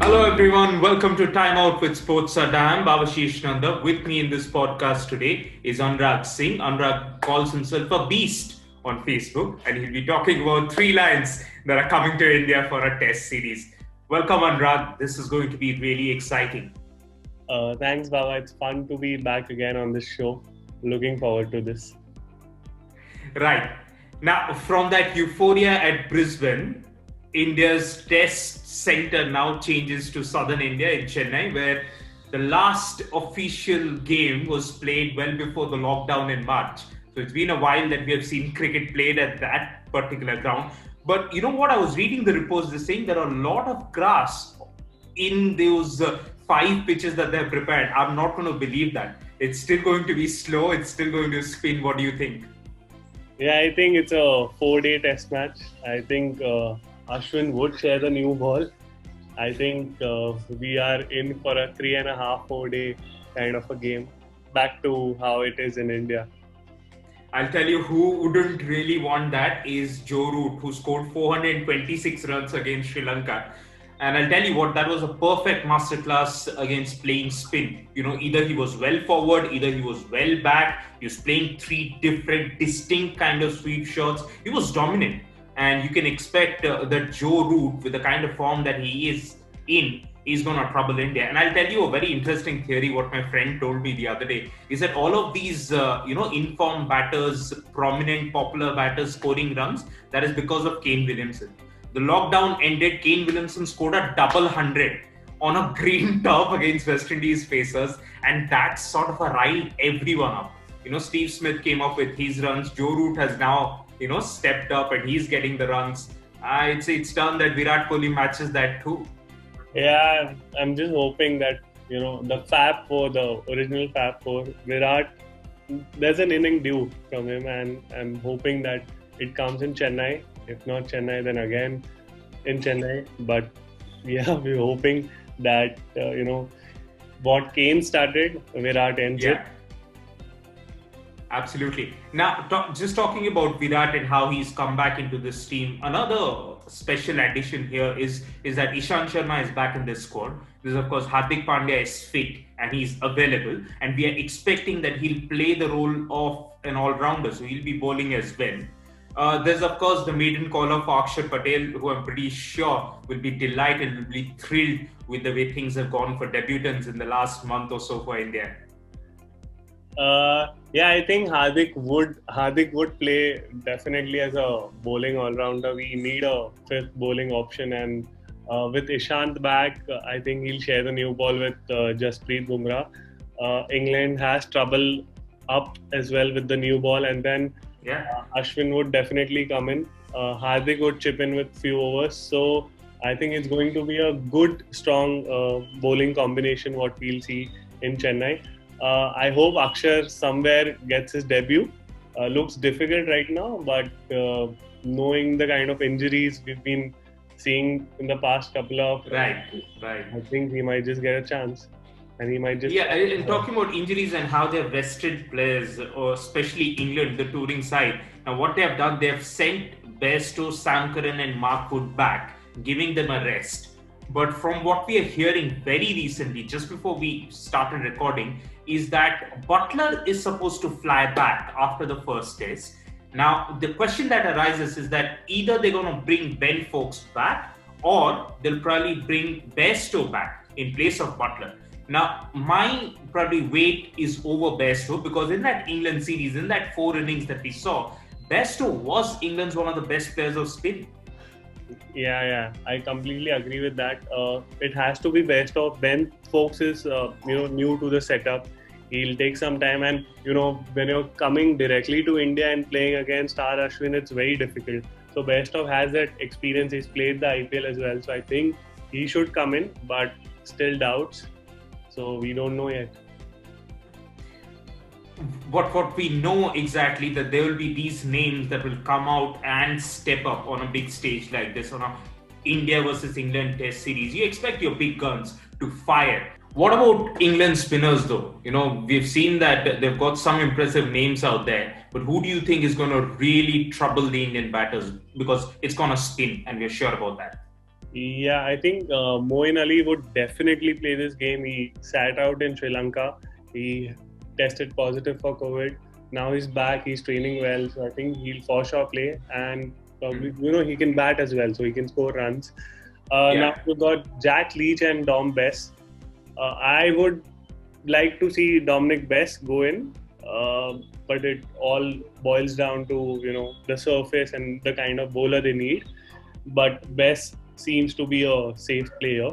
Hello everyone, welcome to Timeout with SportsAdda. I'm Bhavashish Nanda. With me in this podcast today is Anurag Singh. Anurag calls himself a beast on Facebook and he'll be talking about 3 lions that are coming to India for a test series. Welcome Anurag, this is going to be really exciting. Thanks, Baba. It's fun to be back again on this show. Looking forward to this. Right. Now, from that euphoria at Brisbane, India's test center now changes to southern India in Chennai, where the last official game was played well before the lockdown in March. So it's been a while that we have seen cricket played at that particular ground. But you know what? I was reading the reports, they're saying there are a lot of grass in those 5 pitches that they've prepared. I'm not going to believe that. It's still going to be slow. It's still going to spin. What do you think? Yeah, I think it's a 4-day test match. I think Ashwin would share the new ball. I think we are in for a 3.5, 4-day kind of a game. Back to how it is in India. I'll tell you who wouldn't really want that is Joe Root, who scored 426 runs against Sri Lanka. And I'll tell you what, that was a perfect masterclass against playing spin. You know, either he was well forward, either he was well back. He was playing 3 different, distinct kind of sweep shots. He was dominant. And you can expect that Joe Root, with the kind of form that he is in, is going to trouble India. And I'll tell you a very interesting theory, what my friend told me the other day, is that all of these, informed batters, prominent, popular batters scoring runs, that is because of Kane Williamson. The lockdown ended, Kane Williamson scored a double 100 on a green turf against West Indies pacers, and that sort of riled everyone up. You know, Steve Smith came up with his runs. Joe Root has now, stepped up and he's getting the runs. I'd say it's done that Virat Kohli matches that too. Yeah, I'm just hoping that, the Fab Four, the original Fab Four, Virat, there's an inning due from him, and I'm hoping that it comes in Chennai. If not Chennai, then again in Chennai. But yeah, we're hoping that, what Kane started, Virat ends it. Absolutely. Now, just talking about Virat and how he's come back into this team, another special addition here is that Ishant Sharma is back in this squad. This, of course, Hardik Pandya is fit and he's available. And we are expecting that he'll play the role of an all-rounder. So he'll be bowling as well. There's, of course, the maiden caller for Akshar Patel, who I'm pretty sure will be delighted, will be thrilled with the way things have gone for debutants in the last month or so for India. I think Hardik would play definitely as a bowling all-rounder. We need a 5th bowling option, and with Ishant back, I think he'll share the new ball with Jasprit Bumrah. England has trouble up as well with the new ball, and then Ashwin would definitely come in. Hardik would chip in with few overs. So I think it's going to be a good, strong bowling combination what we'll see in Chennai. I hope Akshar somewhere gets his debut. Looks difficult right now, but knowing the kind of injuries we've been seeing in the past couple of right. I think he might just get a chance. And he might just... Yeah, and talking about injuries and how they've rested players, or especially England, the touring side. Now, what they have done, they have sent Bairstow, Sam Curran and Mark Wood back, giving them a rest. But from what we are hearing very recently, just before we started recording, is that Butler is supposed to fly back after the first test. Now, the question that arises is that either they're going to bring Ben Foakes back, or they'll probably bring Bairstow back in place of Butler. Now, my probably weight is over Bairstow, because in that England series, in that 4 innings that we saw, Bairstow was England's one of the best players of spin. Yeah, I completely agree with that. It has to be Bairstow. Ben Foakes is, new to the setup. He'll take some time, and when you're coming directly to India and playing against R. Ashwin, it's very difficult. So Bairstow has that experience. He's played the IPL as well, so I think he should come in, but still doubts. So we don't know yet. What we know exactly, that there will be these names that will come out and step up on a big stage like this, on a India versus England test series. You expect your big guns to fire. What about England spinners though? We've seen that they've got some impressive names out there, but who do you think is going to really trouble the Indian batters? Because it's going to spin, and we're sure about that. Yeah, I think Moeen Ali would definitely play this game. He sat out in Sri Lanka. He tested positive for COVID. Now he's back. He's training well, so I think he'll for sure play. And probably, he can bat as well, so he can score runs. Now Yeah. we've got Jack Leach and Dom Bess. I would like to see Dominic Bess go in, but it all boils down to the surface and the kind of bowler they need. But Bess seems to be a safe player,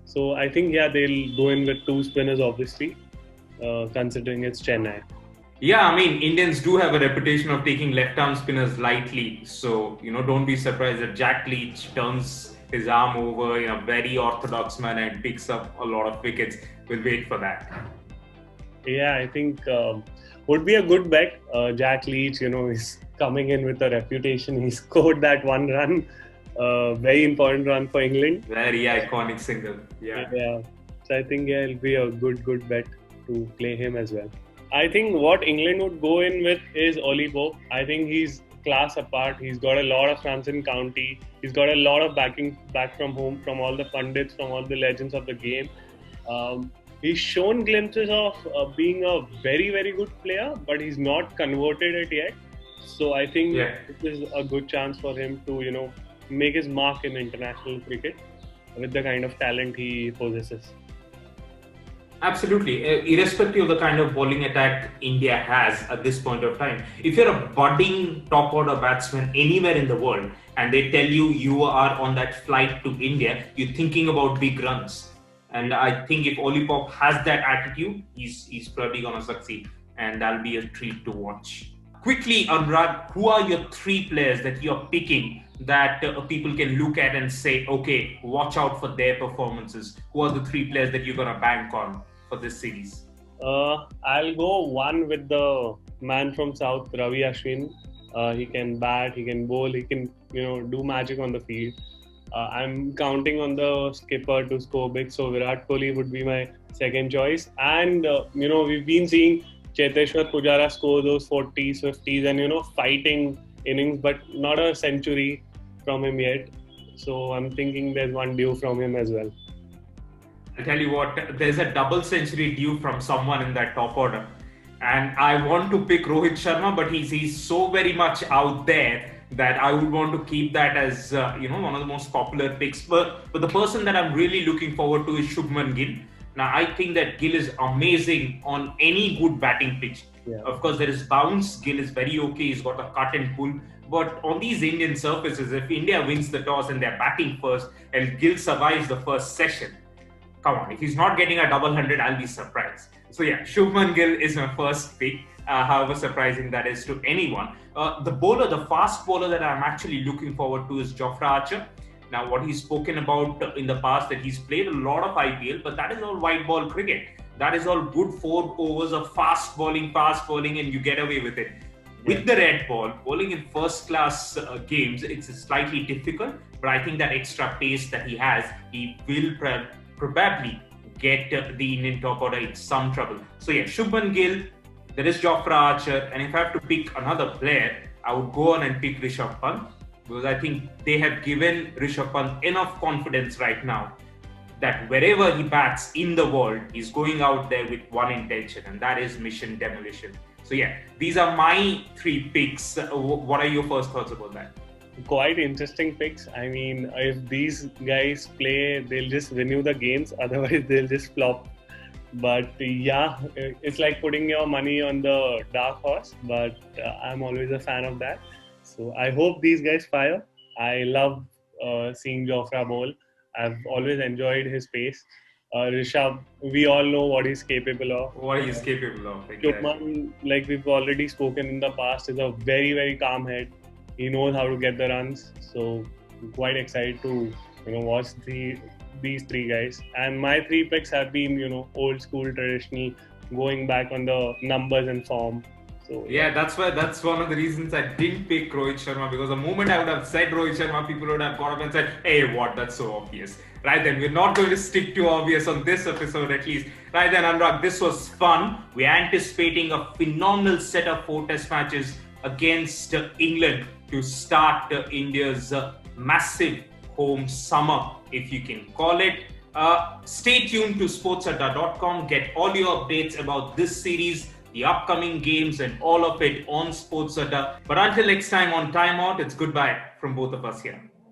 so I think they'll go in with two spinners, obviously, considering it's Chennai. Yeah, I mean, Indians do have a reputation of taking left-arm spinners lightly. So, don't be surprised that Jack Leach turns his arm over in a very orthodox manner and picks up a lot of wickets. We'll wait for that. Yeah, I think would be a good bet. Jack Leach, is coming in with a reputation. He scored that one run, very important run for England. Very iconic single. Yeah. Yeah, so I think it'll be a good bet to play him as well. I think what England would go in with is Ollie Pope. I think he's class apart. He's got a lot of runs in county. He's got a lot of backing back from home from all the pundits, from all the legends of the game. He's shown glimpses of being a very good player, but he's not converted it yet. So I think Yeah. this is a good chance for him to make his mark in international cricket with the kind of talent he possesses. Absolutely. Irrespective of the kind of bowling attack India has at this point of time, if you're a budding top order batsman anywhere in the world and they tell you you are on that flight to India, you're thinking about big runs. And I think if Olipop has that attitude, he's probably going to succeed. And that'll be a treat to watch. Quickly, Anurag, who are your three players that you're picking that people can look at and say, okay, watch out for their performances? Who are the three players that you're going to bank on for this series? I'll go one with the man from South, Ravi Ashwin. He can bat, he can bowl, he can do magic on the field. I'm counting on the skipper to score big, so Virat Kohli would be my second choice. And we've been seeing Cheteshwar Pujara score those 40s, 50s, and fighting innings, but not a century from him yet. So I'm thinking there's one due from him as well. I'll tell you what, there's a double century due from someone in that top order. And I want to pick Rohit Sharma, but he's so very much out there that I would want to keep that as one of the most popular picks. But the person that I'm really looking forward to is Shubman Gill. Now I think that Gill is amazing on any good batting pitch. Yeah. Of course, there is bounce. Gill is very okay. He's got a cut and pull. But on these Indian surfaces, if India wins the toss and they're batting first, and Gill survives the first session, come on, if he's not getting a double hundred, I'll be surprised. So yeah, Shubman Gill is my first pick. However surprising that is to anyone. The fast bowler that I'm actually looking forward to is Jofra Archer. Now, what he's spoken about in the past that he's played a lot of IPL, but that is all white ball cricket. That is all good 4 overs of fast bowling, and you get away with it. With the red ball, bowling in first class games, it's slightly difficult, but I think that extra pace that he has, he will probably get the Indian top order in some trouble. So yeah, Shubman Gill, there is Jofra Archer, and if I have to pick another player, I would go on and pick Rishabh Pant, because I think they have given Rishabh Pant enough confidence right now that wherever he bats in the world, he's going out there with one intention, and that is mission demolition. So yeah, these are my three picks. What are your first thoughts about that? Quite interesting picks. I mean, if these guys play, they'll just win you the games. Otherwise, they'll just flop. But yeah, it's like putting your money on the dark horse. But I'm always a fan of that. So I hope these guys fire. I love seeing Jofra bowl. I've always enjoyed his pace. Rishabh, we all know what he's capable of. What he's capable of. Exactly. Shubman, like we've already spoken in the past, is a very calm head. He knows how to get the runs, so I'm quite excited to watch these three guys. And my three picks have been old school, traditional, going back on the numbers and form. So yeah, that's one of the reasons I didn't pick Rohit Sharma, because the moment I would have said Rohit Sharma, people would have got up and said, "Hey, what? That's so obvious." Right then, we're not going to stick to obvious on this episode at least. Right then, Anurag, this was fun. We're anticipating a phenomenal set of 4 test matches against England to start India's massive home summer, if you can call it. Stay tuned to SportsAdda.com. Get all your updates about this series, the upcoming games, and all of it on SportsAdda. But until next time on Timeout, it's goodbye from both of us here.